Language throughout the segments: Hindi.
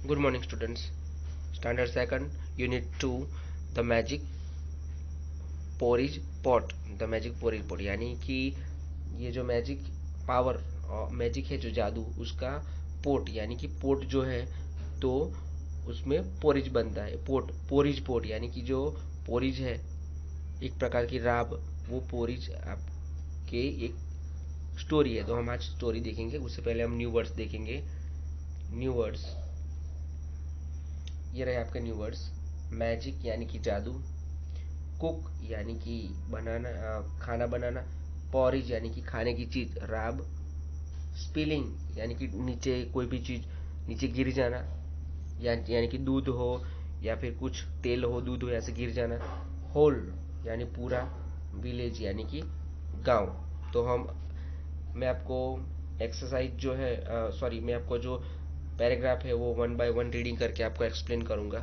Good morning, students. Standard second, unit 2, the magic porridge pot. The magic porridge pot यानी कि ये जो मैजिक पावर और मैजिक है, जो जादू, उसका पोट यानी कि पोट जो है, तो उसमें पोरिज बनता है। पोट, पोरिज पोट यानी कि जो पोरिज है, एक प्रकार की राब, वो पोरिज आपके एक स्टोरी है। तो हम आज स्टोरी देखेंगे, उससे पहले हम न्यू वर्ड्स देखेंगे। न्यू वर्ड्स, ये रहे आपके न्यू वर्ड्स। मैजिक यानी कि जादू, कुक यानी कि बनाना, खाना बनाना, पॉरिज यानी कि खाने की चीज, राब, स्पिलिंग यानी कि नीचे कोई भी चीज नीचे गिर जाना, यानी कि दूध हो या फिर कुछ तेल हो, दूध हो, ऐसे गिर जाना, होल यानी पूरा, विलेज यानी कि गांव। तो मैं आपको एक्सरसाइज जो है, सॉरी, मैं आपको जो पैराग्राफ है वो वन बाय वन रीडिंग करके आपको एक्सप्लेन करूंगा।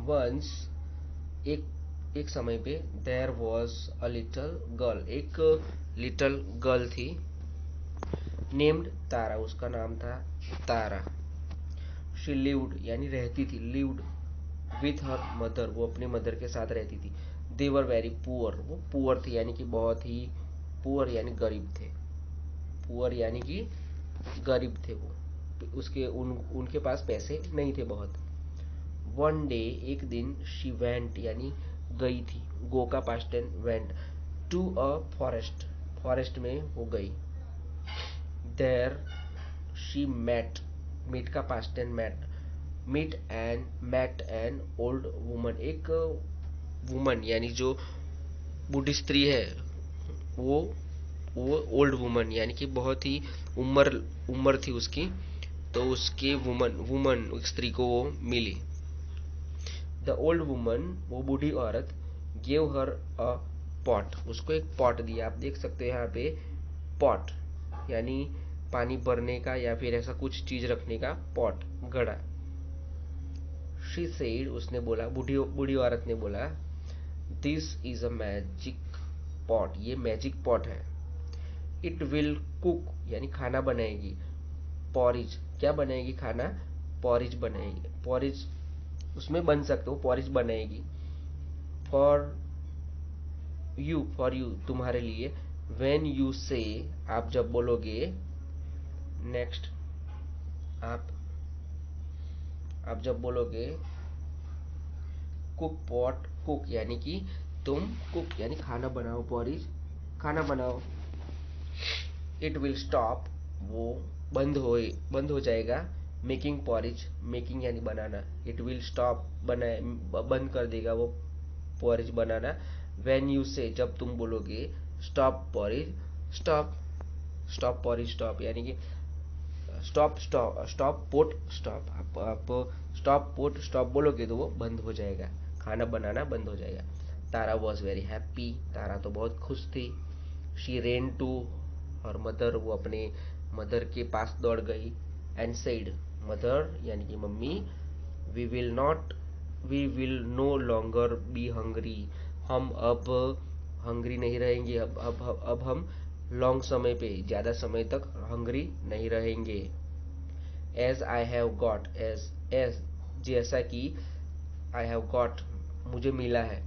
वंस, एक समय पे, there was a little girl, एक लिटल गर्ल थी, नेम्ड तारा, उसका नाम था तारा। शी लिव्ड यानी रहती थी, लिव्ड विथ हर मदर, वो अपनी मदर के साथ रहती थी। दे वर वेरी पुअर, वो पुअर थी यानी कि बहुत ही, पुअर यानी गरीब थे, पुअर यानी कि गरीब थे वो, उनके पास पैसे नहीं थे बहुत। वन डे, एक दिन, शी वेंट यानी गई थी, गो का past tense went, to a forest, forest में वो गई। देयर शी मेट, मीट का past tense met, met an old woman, एक वुमन यानी जो बूढ़ी स्त्री है, वो वो ओल्ड वुमन यानी कि बहुत ही उम्र उम्र थी उसकी, तो उसके वुमन वुमन स्त्री को वो मिली। द ओल्ड वुमन, वो बूढ़ी औरत, गेव हर अ पॉट, उसको एक पॉट दिया। आप देख सकते हैं यहाँ पे पॉट यानी पानी भरने का या फिर ऐसा कुछ चीज रखने का पॉट, घड़ा। शी सेड, उसने बोला, बूढ़ी बूढ़ी औरत ने बोला, this is a magic pot, ये मैजिक पॉट है। इट विल कुक यानी खाना बनाएगी, पॉरिज क्या बनाएगी, खाना, पॉरिज बनाएगी, पॉरिज उसमें बन सकते हो, पॉरिज बनाएगी। फॉर फॉर यू तुम्हारे लिए। वेन यू से, आप जब बोलोगे, नेक्स्ट, आप आप जब बोलोगे कुक पॉट, कुक यानी कि तुम, कुक यानी खाना बनाओ, पॉरिज खाना बनाओ। इट विल स्टॉप, वो बंद हो जाएगा, मेकिंग पॉरिज, मेकिंग यानी बनाना, इट विल स्टॉप, बनाए बंद कर देगा वो पॉरिज बनाना। व्हेन यू से, जब तुम बोलोगे stop porridge, stop, stop porridge, stop यानी कि स्टॉप, स्टॉप पोट स्टॉप, आप स्टॉप पोट स्टॉप बोलोगे तो वो बंद हो जाएगा, खाना बनाना बंद हो जाएगा। तारा वॉज वेरी हैप्पी, तारा तो बहुत खुश थी। शी रेन टू और मदर, वो अपने मदर के पास दौड़ गई। एंड सेड, मदर यानी कि mummy, we will not we will no longer be hungry, हम अब हंग्री नहीं रहेंगे, अब हम लॉन्ग समय पे, ज्यादा समय तक हंग्री नहीं रहेंगे। As I have got, as जैसा कि, आई हैव गॉट मुझे मिला है,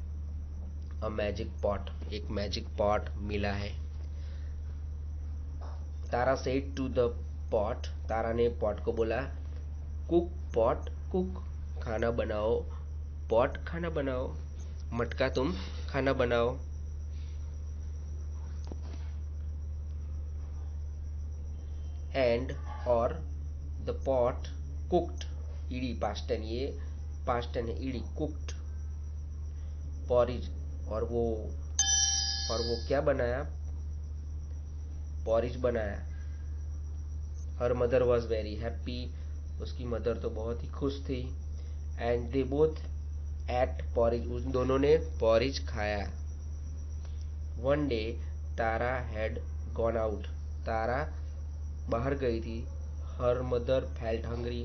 अ मैजिक पॉट, एक मैजिक पॉट मिला है। Tara said to the pot, Tara ने पॉट को बोला, कुक पॉट कुक, खाना बनाओ, पॉट खाना बनाओ, मटका तुम खाना बनाओ। एंड और, the pot cooked, ED past tense, ये पास्ट टेंस है, ईडी कुक्ड पॉरिज, और वो क्या बनाया, पॉरिज बनाया। Her mother was very happy, उसकी मदर तो बहुत ही खुश थी। And they both ate porridge, उन दोनों ने पॉरिज खाया। One day, Tara had gone out, Tara बाहर गई थी। Her mother felt hungry,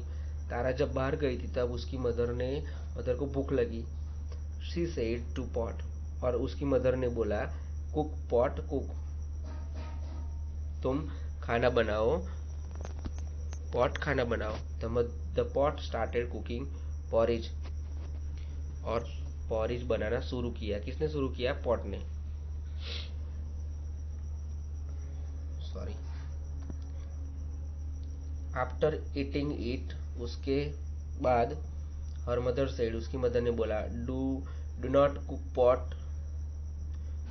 Tara जब बाहर गई थी तब उसकी मदर को भूख लगी। शी सेड टू पॉट, और उसकी मदर ने बोला, कुक पॉट कुक, तुम खाना बनाओ, पॉट खाना बनाओ। The pot started cooking porridge, और पॉरिज बनाना शुरू किया। किसने शुरू किया? पॉट ने। सॉरी। आफ्टर ईटिंग इट, उसके बाद, हर मदर सेड, उसकी मदर ने बोला, do not cook pot,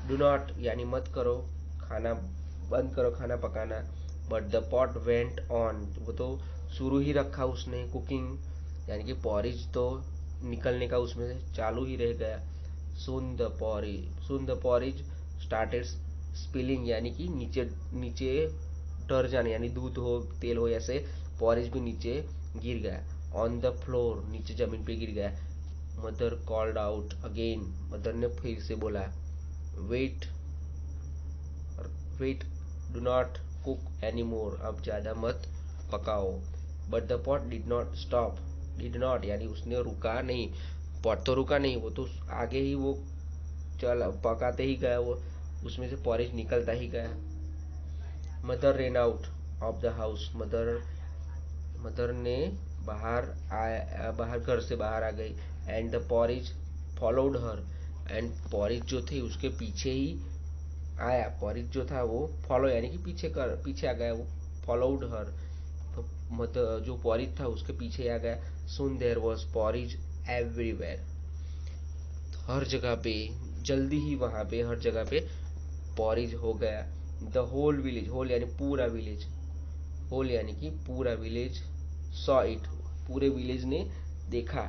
do not यानी मत करो, खाना बंद करो खाना पकाना। But the pot went on, वो तो शुरू ही रखा उसने कुकिंग, यानी कि पॉरिज तो निकलने का उसमें से चालू ही रह गया। Soon the porridge started spilling, यानी कि नीचे नीचे डर जाने, यानी दूध हो तेल हो ऐसे पॉरिज भी नीचे गिर गया। ऑन द फ्लोर, नीचे जमीन पे गिर गया। Mother called out again, mother ने फिर से बोला, wait wait, do not cook any more, अब ज्यादा मत पकाओ। But the pot did not stop, did not यानी उसने रुका नहीं, पॉट तो रुका नहीं, वो तो आगे ही वो चल पकाते ही गया, वो उसमें से पॉरेज निकलता ही गया। Mother rain out of the house, mother ने बाहर घर से बाहर आ गई। And the porridge followed her, and porridge जो थे उसके पीछे ही आया। पॉरिज जो था वो फॉलो यानी कि पीछे आ गया, वो फॉलोड हर, तो मतलब जो पॉरिज था उसके पीछे आ गया। सुन देयर वॉज पॉरिज एवरीवेयर, हर जगह पे, जल्दी ही वहां पे हर जगह पे पॉरिज हो गया। द होल विलेज, होल यानी पूरा विलेज, होल यानी कि पूरा विलेज, सॉ इट, पूरे विलेज ने देखा।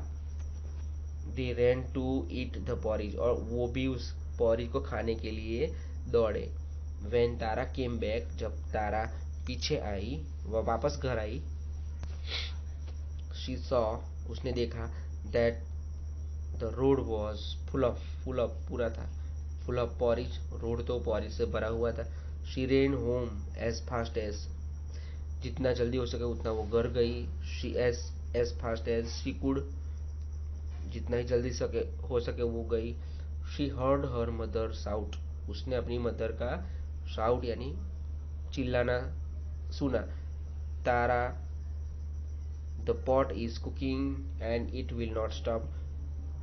They ran to eat the porridge, और वो भी उस पॉरिज को खाने के लिए दौड़े। वेन तारा केम बैक, जब तारा पीछे आई, वह वापस घर आई, शी सॉ, उसने देखा, that the road was full of पूरा था, फुल ऑफ पॉरिज, रोड तो पॉरिज से भरा हुआ था। She ran home as fast as, जितना जल्दी हो सके उतना वो घर गई। She as fast as she could, जितना ही जल्दी हो सके वो गई। She heard her mother shout, उसने अपनी मदर का शाउट यानी चिल्लाना सुना। Tara, the pot is cooking and it will not stop,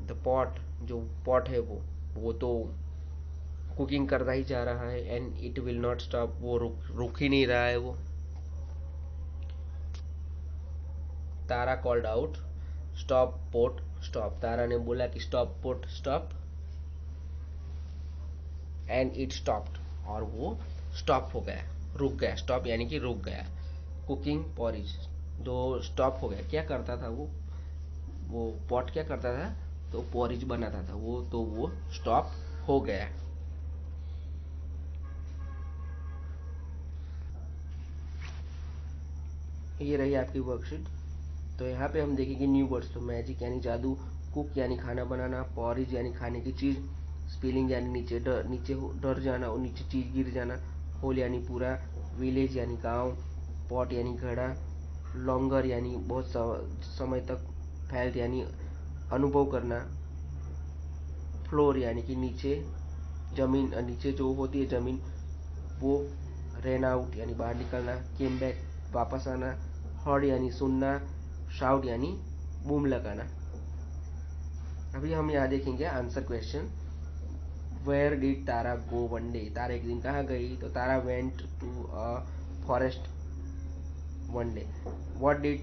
the pot, जो पॉट है वो तो कुकिंग करता ही जा रहा है। And it will not stop, वो रुक ही नहीं रहा है वो। Tara called out, stop pot stop, Tara ने बोला कि stop pot stop, and it stopped, और वो स्टॉप हो गया, रुक गया। स्टॉप यानी कि रुक गया। कुकिंग पॉरिज, दो स्टॉप हो गया। क्या करता था वो पॉट क्या करता था, तो पॉरिज बनाता था वो, तो वो स्टॉप हो गया। ये रही आपकी वर्कशीट। तो यहाँ पे हम देखेंगे न्यू वर्ड्स। तो मैजिक यानी जादू, कुक यानी खाना बनाना, पॉरिज यानी खाने की चीज, स्पिलिंग यानी नीचे डर जाना और नीचे चीज गिर जाना, होल यानी पूरा, विलेज यानी गांव, पॉट यानी घड़ा, लॉन्गर यानी बहुत समय तक, फैल्ट यानी अनुभव करना, फ्लोर यानी कि नीचे जमीन, नीचे जो होती है जमीन वो, रेन आउट यानी बाहर निकलना, केम बैक वापस आना, हर्ड यानी सुनना, शाउट यानी बूम लगाना। अभी हम यहाँ देखेंगे answer question. Where did Tara go one day, Tara एक दिन कहाँ गई, तो Tara went to a forest one day. What did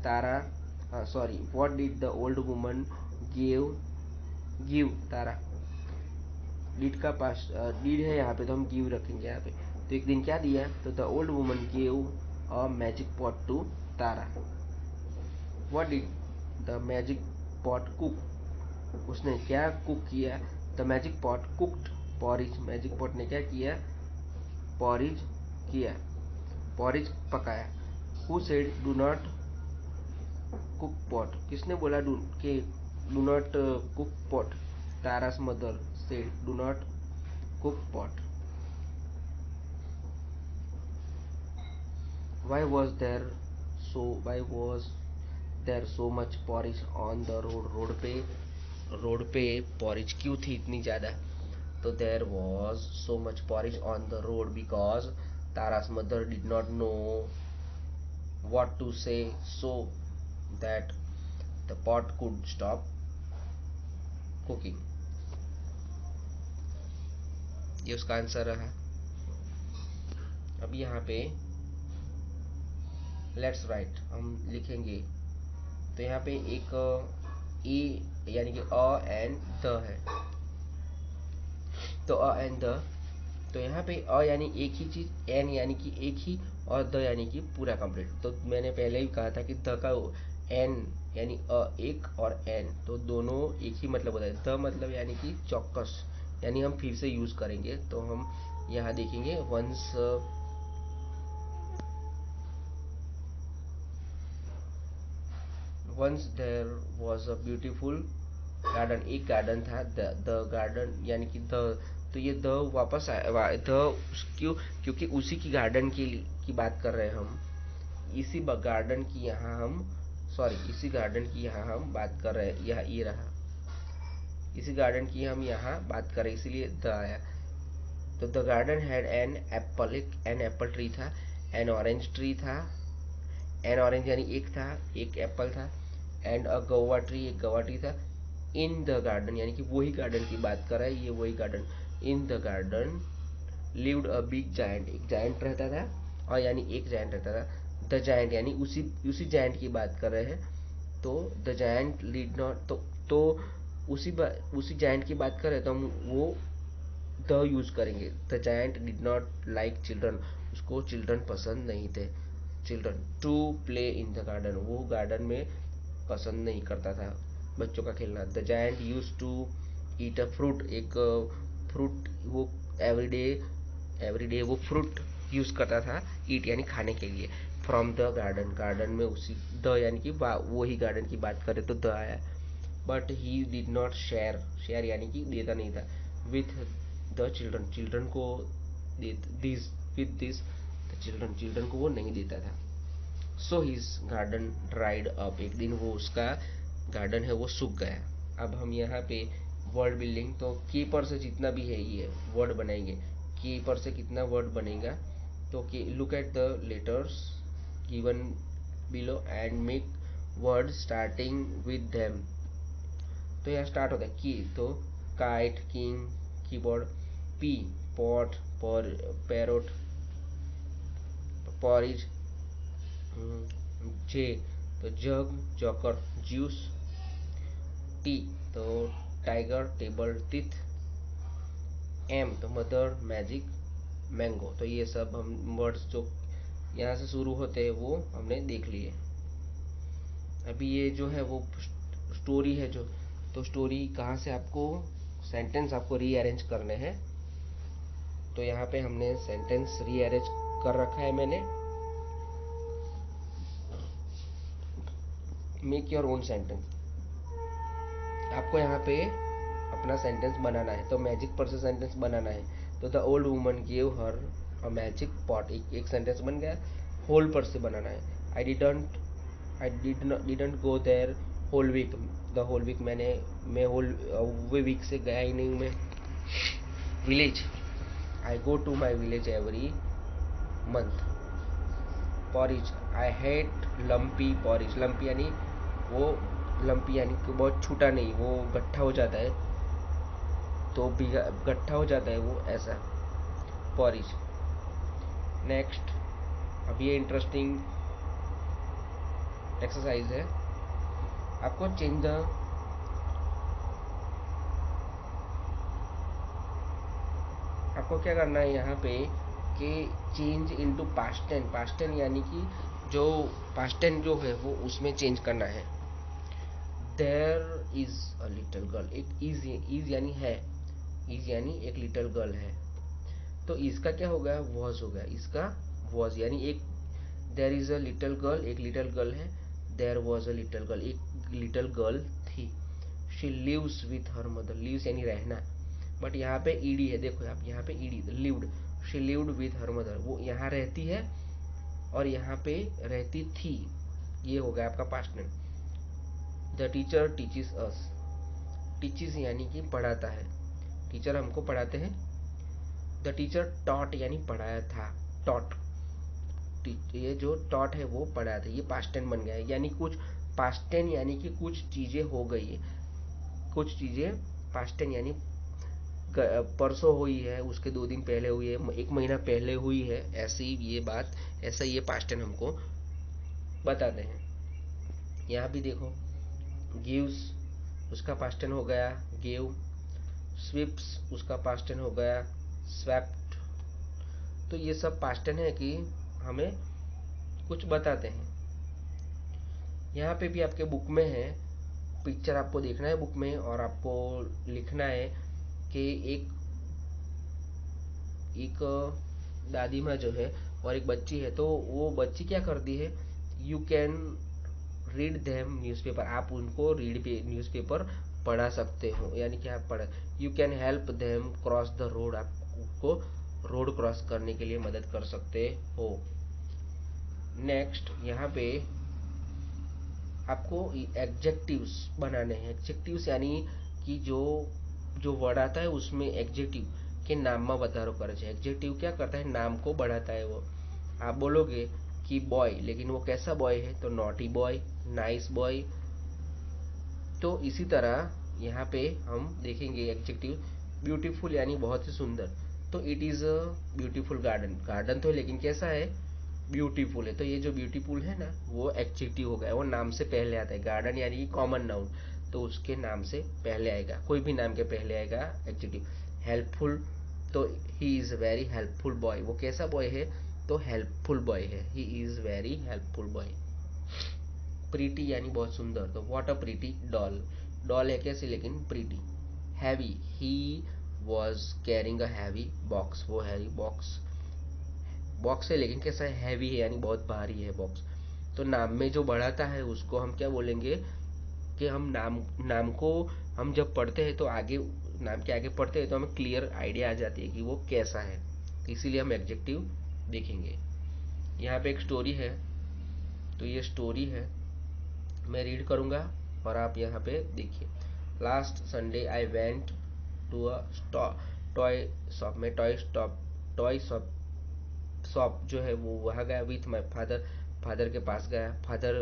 Tara, sorry, what did the old woman give give Tara, did का पास डिड है यहाँ पे, तो हम गिव रखेंगे यहाँ पे। तो एक दिन क्या दिया, तो the old woman give a magic pot to Tara. What did the magic pot cook, उसने क्या कुक किया, the magic pot cooked porridge, magic pot ने क्या किया, पॉरिज किया, पॉरिज पकाया। Who said do not cook pot, किसने बोला do not cook pot, Tara's mother said do not cook pot. Why was there so much porridge on the road, road पे पॉरिज क्यों थी इतनी ज्यादा, तो there was so much porridge on the road because Tara's mother did not know what to say so that the pot could stop cooking। ये उसका आंसर रहा। अब यहाँ पे लेट्स राइट हम लिखेंगे, तो यहाँ पे एक ई यानी कि अ एंड द है, तो अ एंड द, तो यहाँ पे अ यानी एक ही चीज, एन यानी कि एक ही, और द यानी कि पूरा कंप्लीट। तो मैंने पहले ही कहा था कि द का एन यानी अ एक और एन तो दोनों एक ही मतलब होता है। द मतलब यानी कि चौकस, यानी हम फिर से यूज करेंगे। तो हम यहाँ देखेंगे once there was a beautiful garden, एक गार्डन था। द गार्डन यानी कि द, तो ये द वापस आया द क्यों, क्योंकि उसी की गार्डन की बात कर रहे हैं हम। इसी गार्डन की यहाँ हम सॉरी इसी गार्डन की यहाँ हम बात कर रहे हैं। यह ये रहा, इसी गार्डन की हम यहाँ बात कर रहे हैं, इसीलिए द आया। तो the garden had an apple, एक एन एप्पल ट्री था, एन ऑरेंज ट्री था, एन ऑरेंज यानी एक था, एक एप्पल था, एंड अ गवा ट्री, एक गवा ट्री था। इन द गार्डन यानी कि वही गार्डन की बात कर रहा है, ये वही garden. In the garden lived a big giant, एक जायंट रहता था, और यानी एक जायंट रहता था। द जायंट यानी उसी उसी जायंट की बात कर रहे हैं। तो द जायंट लीड नॉट, तो उसी जायंट की बात कर रहे हैं, तो हम वो द यूज करेंगे। The giant did not like children, उसको चिल्ड्रन पसंद नहीं थे। Children to play in the garden, वो गार्डन में पसंद नहीं करता था बच्चों का खेलना। The giant use to eat a fruit, एक फ्रूट वो एवरीडे वो फ्रूट यूज करता था, ईट यानी खाने के लिए। फ्रॉम द गार्डन, गार्डन में उसी द यानी कि वही गार्डन की बात करें तो द आया। But he did not share, share यानी कि देता नहीं था, विथ द चिल्ड्रन, चिल्ड्रन को this with this the children, children को वो नहीं देता था। So his garden dried up, एक दिन वो उसका गार्डन है वो सूख गया। अब हम यहाँ पे वर्ड बिल्डिंग, तो की पर से जितना भी है ये वर्ड बनाएंगे। की पर से कितना वर्ड बनेगा, तो कि look at the letters given below and make word starting with them. तो यहाँ स्टार्ट होता है की, तो kite, king, keyboard. P pot, parrot, porridge. J तो जग, जॉकर, ज्यूस। टी तो टाइगर, टेबल, टीथ। एम तो मदर, मैजिक, मैंगो। तो ये सब हम वर्ड्स जो यहाँ से शुरू होते हैं वो हमने देख लिए। अभी ये जो है वो स्टोरी है जो, तो स्टोरी कहाँ से आपको सेंटेंस आपको रीअरेंज करने हैं। तो यहाँ पे हमने सेंटेंस रीअरेंज कर रखा है मैंने। मेक योर ओन सेंटेंस, आपको यहाँ पे अपना सेंटेंस बनाना है। तो मैजिक पर से सेंटेंस बनाना है, तो the old woman give her a magic pot, एक सेंटेंस बन गया। होल पर से बनाना है, I didn't go there whole week, the whole week मैं होल वे वीक से गया ही नहीं हूँ मैं। Village, I go to my village every month. Porridge, I hate lumpy porridge, lumpy यानी वो, लम्पी यानी कि बहुत छूटा नहीं, वो गट्ठा हो जाता है, तो गट्ठा हो जाता है वो ऐसा, पॉरिज। नेक्स्ट, अब ये इंटरेस्टिंग एक्सरसाइज है, आपको चेंज द, आपको क्या करना है यहाँ पे कि change into past ten, past ten यानी कि जो पास्ट टेन जो है वो उसमें चेंज करना है। There is a little girl, एक इज यानी है, इज यानी एक लिटिल गर्ल है, तो इसका क्या हो गया, वॉज हो गया, इसका वॉज यानी एक, there is a little girl, एक लिटिल गर्ल है। There was a little girl, एक लिटिल गर्ल थी। She lives with her mother, lives यानी रहना, बट यहाँ पे ईडी है, देखो आप यहाँ पे ED lived, she lived with her mother, वो यहाँ रहती है और यहाँ पे रहती थी, ये हो गया आपका past tense. The teacher teaches us, teaches यानी कि पढ़ाता है, टीचर हमको पढ़ाते हैं। द टीचर टॉट यानी पढ़ाया था, टॉट। ये जो टॉट है वो पढ़ा था, ये पास्ट टेंस बन गया है, यानी कुछ पास्ट टेंस यानी कि कुछ चीजें हो गई है, कुछ चीजें पास्ट टेंस यानी परसों हुई है, उसके 2 दिन पहले हुई है, 1 महीना पहले हुई है, ऐसी ये बात, ऐसा ये पास्ट टेंस हमको बताते हैं। यहाँ भी देखो, गिव्स उसका पास्ट टेंस हो गया गिव, स्वीप्स उसका पास्ट टेंस हो गया स्वेप्ट। तो ये सब पास्ट टेंस है कि हमें कुछ बताते हैं। यहाँ पे भी आपके बुक में है, पिक्चर आपको देखना है बुक में, और आपको लिखना है कि एक एक दादी माँ जो है और एक बच्ची है, तो वो बच्ची क्या करती है, you can read them newspaper, आप उनको रीड पे न्यूज़पेपर पढ़ा सकते हो, यानी कि आप पढ़, you can help them cross the road, आप उनको रोड क्रॉस करने के लिए मदद कर सकते हो। नेक्स्ट यहाँ पे आपको एडजेक्टिव्स बनाने हैं। एडजेक्टिव्स यानी कि जो वर्ड आता है उसमें एडजेक्टिव के नाम में વધારો કરે છે। एडजेक्टिव क्या करता है, नाम को बढ़ाता है वो। आप बोलोगे कि बॉय, लेकिन वो कैसा बॉय है, तो नॉटी बॉय, नाइस बॉय। तो इसी तरह यहाँ पे हम देखेंगे एडजेक्टिव, ब्यूटीफुल यानी बहुत ही सुंदर, तो it is a beautiful garden, garden तो है लेकिन कैसा है, ब्यूटीफुल है। तो ये जो ब्यूटीफुल है ना वो एडजेक्टिव हो गया, वो नाम से पहले आता है। गार्डन यानी कि कॉमन नाउन, तो उसके नाम से पहले आएगा, कोई भी नाम के पहले आएगा एडजेक्टिव। हेल्पफुल, तो he is very helpful boy, वो कैसा बॉय है, तो हेल्पफुल बॉय है, he is very helpful boy. Pretty यानी बहुत सुंदर, तो what a pretty doll, doll है कैसे लेकिन pretty. Heavy, he was carrying a heavy box, वो हैवी बॉक्स, बॉक्स है लेकिन कैसा है, हैवी है यानी बहुत भारी है बॉक्स। तो नाम में जो बढ़ाता है उसको हम क्या बोलेंगे, कि हम नाम नाम को हम जब पढ़ते हैं तो आगे, नाम के आगे पढ़ते हैं तो हमें क्लियर आइडिया आ जाती है कि वो कैसा है, तो इसीलिए हम एडजेक्टिव देखेंगे। यहाँ पे एक स्टोरी है, तो ये स्टोरी है, मैं रीड करूँगा और आप यहाँ पे देखिए। Last Sunday I went to a toy shop, में टॉय शॉप जो है वो वहाँ गया विथ माई फादर, फादर के पास गया, फादर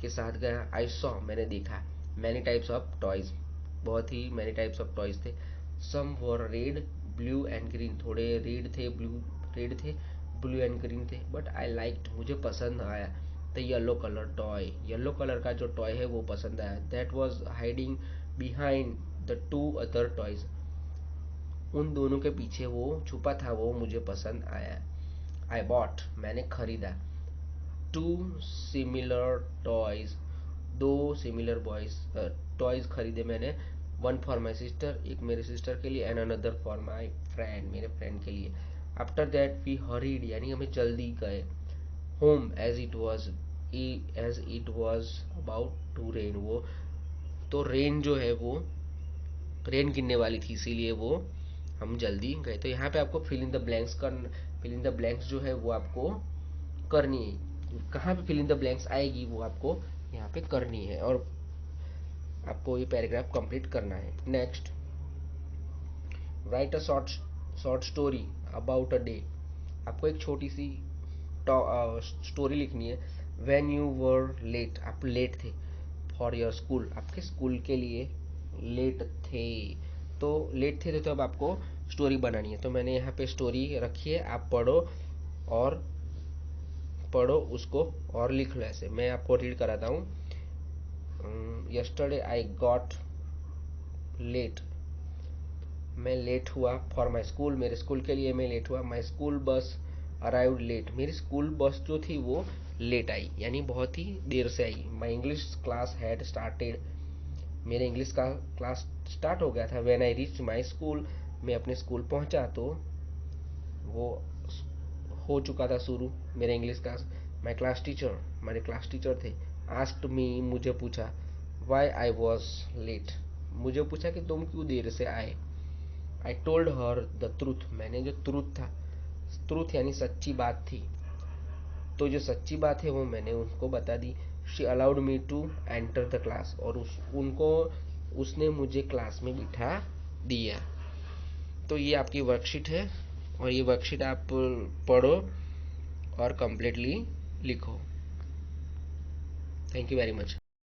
के साथ गया। आई सॉ, मैंने देखा, मैनी टाइप्स ऑफ टॉयज, बहुत ही मैनी टाइप्स ऑफ टॉयज थे। सम वर रेड ब्लू एंड ग्रीन, थोड़े रेड थे, ब्लू एंड ग्रीन थे, बट आई लाइक्ड, मुझे पसंद आया the yellow colour toy, yellow colour का जो टॉय है वो पसंद आया। That was hiding behind the 2 other toys, उन दोनों के पीछे वो छुपा था, वो मुझे पसंद आया। आई बॉट, मैंने खरीदा, 2 सिमिलर टॉयज, 2 सिमिलर टॉयज खरीदे मैंने, 1 फॉर माई सिस्टर, एक मेरे सिस्टर के लिए, and another for my friend, मेरे फ्रेंड के लिए। आफ्टर दैट वी हरीड, यानी हमें जल्दी गए, home as it was about to rain, वो तो रेन जो है वो रेन गिरने वाली थी, इसीलिए वो हम जल्दी गए। तो यहाँ पे आपको fill in the blanks fill in the blanks जो है वो आपको करनी है, कहाँ पे फिल इन द ब्लैंक्स आएगी वो आपको यहाँ पे करनी है, और आपको ये पैराग्राफ कंप्लीट करना है। Next, right a short story about a day, आपको एक छोटी सी स्टोरी लिखनी है। व्हेन यू वर लेट, आप लेट थे, फॉर योर स्कूल, आपके स्कूल के लिए लेट थे, तो लेट थे तो अब आपको स्टोरी बनानी है। तो मैंने यहाँ पे स्टोरी रखी है, आप पढ़ो उसको और लिख लो ऐसे। मैं आपको रीड कराता हूँ। यस्टरडे आई गॉट लेट, मैं लेट हुआ, फॉर माई स्कूल, मेरे स्कूल के लिए मैं लेट हुआ। My school bus arrived late, मेरी स्कूल बस जो थी वो लेट आई, यानी बहुत ही देर से आई। My English class had started, मेरे इंग्लिश का क्लास स्टार्ट हो गया था। When I reach my school, मैं अपने स्कूल पहुंचा तो वो हो चुका था शुरू मेरे English class. My class teacher, हमारे क्लास टीचर थे, आस्क्ड मी, मुझे पूछा, वाई आई वॉज लेट, मुझे पूछा कि तुम क्यों देर से आए। I told her the truth, मैंने जो ट्रूथ था, ट्रूथ यानी सच्ची बात थी, तो जो सच्ची बात है वो मैंने उनको बता दी। She allowed me to enter the class, और उसने मुझे क्लास में बिठा दिया। तो ये आपकी वर्कशीट है, और ये वर्कशीट आप पढ़ो और कंप्लीटली लिखो। Thank you very much.